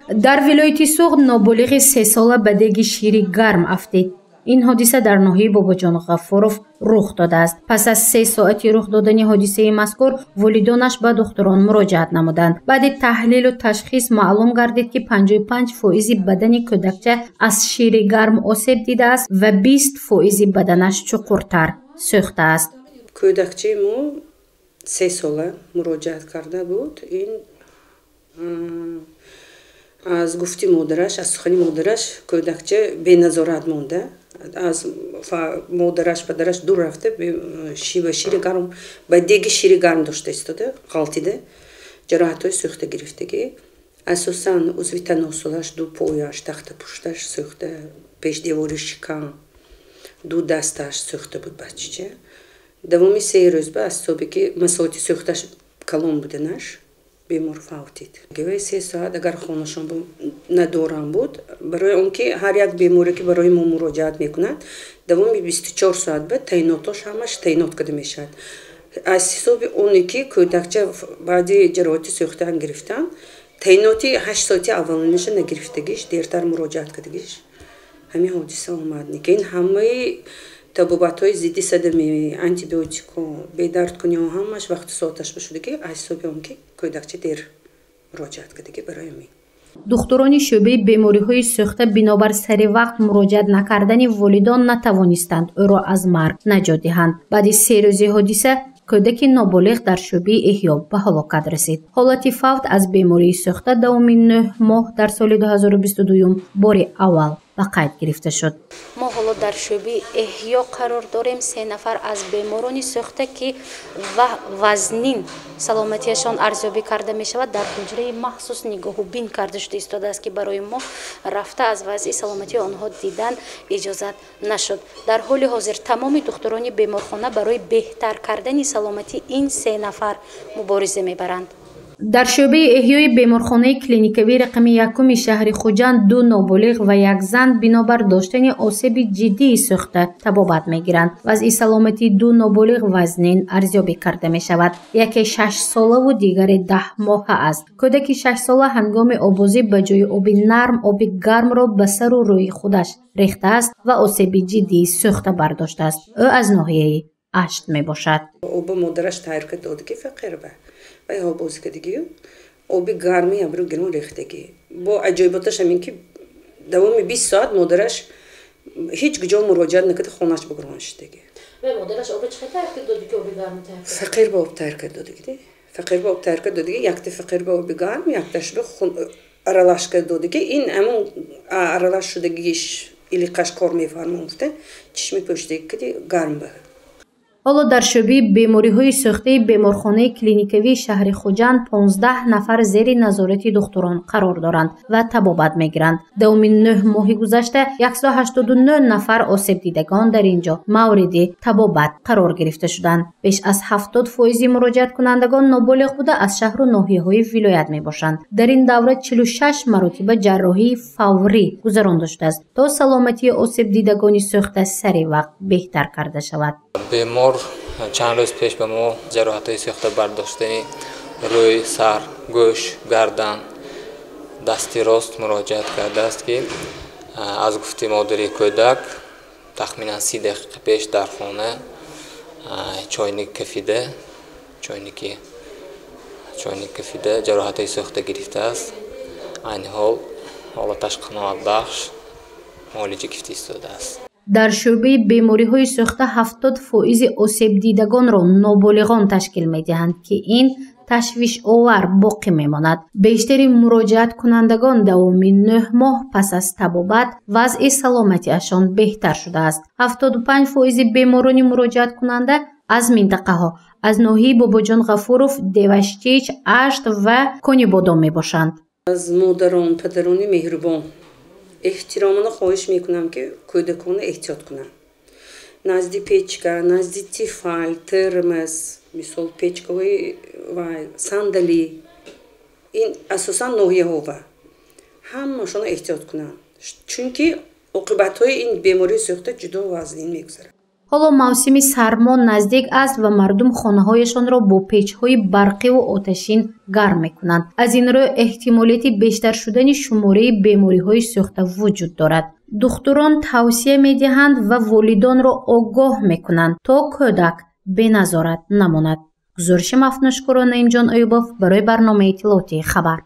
дар вилояти Суғд ноболиғи 3 сола ба деги шири гарм афтид. ин ҳодиса дар ноҳияи Бобоҷон Ғафуров рух додааст. Пас аз 3 соати рух додани ҳодисаи мазкур волидонаш ба духтурон муроҷиат намуданд. баъди таҳлилу ташхис маълум гардид ки 55% бадани кӯдакча аз шири гарм осеб дидааст ва 20% баданаш чуқуртар сӯхтааст. кӯдакчаи мо 3 сола муроҷиат карда буд. ин аз гуфти модараш, аз сухани модараш кӯдакча беназорат монда. аз модараш падараш дур рафта шири гарм ба деги шири гарм дошта истода, ғалтида ҷароҳатҳои сӯхта гирифтагӣ. асосан узви таносулаш, ду пояш, тахта пушташ сӯхта, пешдевори шикам, ду дасташ сӯхта буд бачча. давоми 3 рӯз ба асбоби ки масоати сӯхташ калон буданаш бемор фавтид. гиваи 3 соат агар хонашон надорам буд, барои он ки ҳар як беморе ки барои мо муроҷиат мекунад, давоми 24 соат ба таъиноташ ҳамаш таъинот карда мешавад. аз ҳисоби оне ки кӯдакча баъди ҷароҳати сӯхтан гирифтан, таъиноти 8 соати аввалинаша нагирифтагиш, дертар муроҷиат кардагиш, ҳамин ҳодиса омад. ин ҳамаи табобатҳои зидди садамавӣ, антибиотику, бедардкуниҳо ҳамаш вақту соаташ бошудаги, аз ҳисоби он ки кӯдакча дер муроҷиат кардаги барои мин. духтурони шӯъбаи бемориҳои сӯхта бинобар сари вақт муроҷиат накардани волидон натавонистанд ӯро аз марг наҷот диҳанд. баъди 3 рӯзи ҳодиса кӯдаки ноболиғ дар шӯъбаи эҳё ба ҳалокат расид. ҳолати фавт аз бемории сӯхта давоми 9 моҳ дар соли 2022 бори аввал ба қайд гирифта шуд. мо ҳоло дар шӯъбаи эҳё қарор дорем. 3 нафар аз беморони сӯхта ки вазнин саломатиашон арзёбӣ карда мешавад, дар ҳуҷраи махсус нигоҳубин карда шуда истодааст ки барои мо рафта аз вазъи саломатии онҳо дидан иҷозат нашуд. дар ҳоли ҳозир тамоми духтурони беморхона барои беҳтар кардани саломатии ин 3 нафар мубориза мебаранд. дар шӯъбаи эҳёи беморхонаи клиникавии рақами 1 шаҳри Хуҷанд 2 ноболиғ ва 1 зан бинобар доштани осеби ҷиддии сӯхта табобат мегиранд. вазъи саломатии 2 ноболиғ вазнин арзёбӣ карда мешавад. яке 6 солаву дигаре 10 моҳа аст. кӯдаки 6 сола ҳангоми обозӣ ба ҷои оби нарм оби гармро ба сару рӯи худаш рехтааст ва осеби ҷиддии сӯхта бардоштааст. ӯ аз ноҳияи ашт мебошад. оба модараш тайр кард додаги фақир ба ва ҳол бозӣ кардагию оби гарми абрӯ гирон рехтагӣ. бо аҷоиботаш ҳамин ки давоми 20 соат модараш ҳеҷ куҷо муроҷиат накарда, хонаш ба гирон шудагӣ. модараш оби чӣ тайр кард додаги оби гарм тайр кард? фақир ба об тайр кард додаги. фақир ба об тайр кард додаги, якта фақир ба оби гарм, якташ ба аралаш кард додаги. ин ҳамон аралаш шудагиш илиқаш кор мефармофта, чишми пӯштагӣ карди гарм ба. ҳоло дар шӯъбаи бемориҳои сӯхтаи беморхонаи клиникавии шаҳри Хуҷанд 15 нафар зери назорати духтурон қарор доранд ва табобат мегиранд. давоми 9 моҳи гузашта 189 нафар осебдидагон дар ин ҷо мавриди табобат қарор гирифта шуданд. беш аз 70% муроҷиаткунандагон ноболиғ буда аз шаҳру ноҳияҳои вилоят мебошанд. дар ин давра 46 маротиба ҷарроҳии фаврӣ гузаронда шудааст то саломатии осебдидагони сӯхта сари вақт беҳтар карда шавад. бемор чанд рӯз пеш ба мо ҷароҳатҳои сӯхта бардоштани рӯй, сар, гӯш, гардан, дасти рост муроҷиат кардааст ки аз гуфти модари кӯдак тахминан 30 дақиқа пеш дар хона чойник кафида ҷароҳатҳои сӯхта гирифтааст. айни ҳол ҳолаташ қаноатбахш муолиҷа гирифта истодааст. дар шӯъбаи бемориҳои сӯхта 70% осебдидагонро ноболиғон ташкил медиҳанд ки ин ташвишовар боқӣ мемонад. бештари муроҷиаткунандагон давоми 9 моҳ пас аз табобат вазъи саломатиашон беҳтар шудааст. 75% беморони муроҷиаткунанда аз минтақаҳо аз ноҳияи Бобоҷон Ғафуров, Деваштич, Ашт ва Конибодом мебошанд. аз модарон, падарони меҳрубон эҳтиромона хоҳиш мекунам ки кӯдакона эҳтиёт кунанд. назди печка, назди тифал, термос, мисол печкаҳои ва сандали, ин асосан ноҳияҳо ва ҳамашона эҳтиёт кунанд, чунки оқибатҳои ин бемории сӯхта ҷудо ва аз ин мегузарад. ҳоло мавсими сармо наздик аст ва мардум хонаҳояшонро бо печҳои барқиву оташин гарм мекунанд. Аз ин рӯ эҳтимолияти бештар шудани шумораи бемориҳои сӯхта вуҷуд дорад. духтурон тавсия медиҳанд ва волидонро огоҳ мекунанд то кӯдак беназорат намонад. гузориши мафнушкуро Наимҷон Оюбов барои барномаи иттилоотии хабар.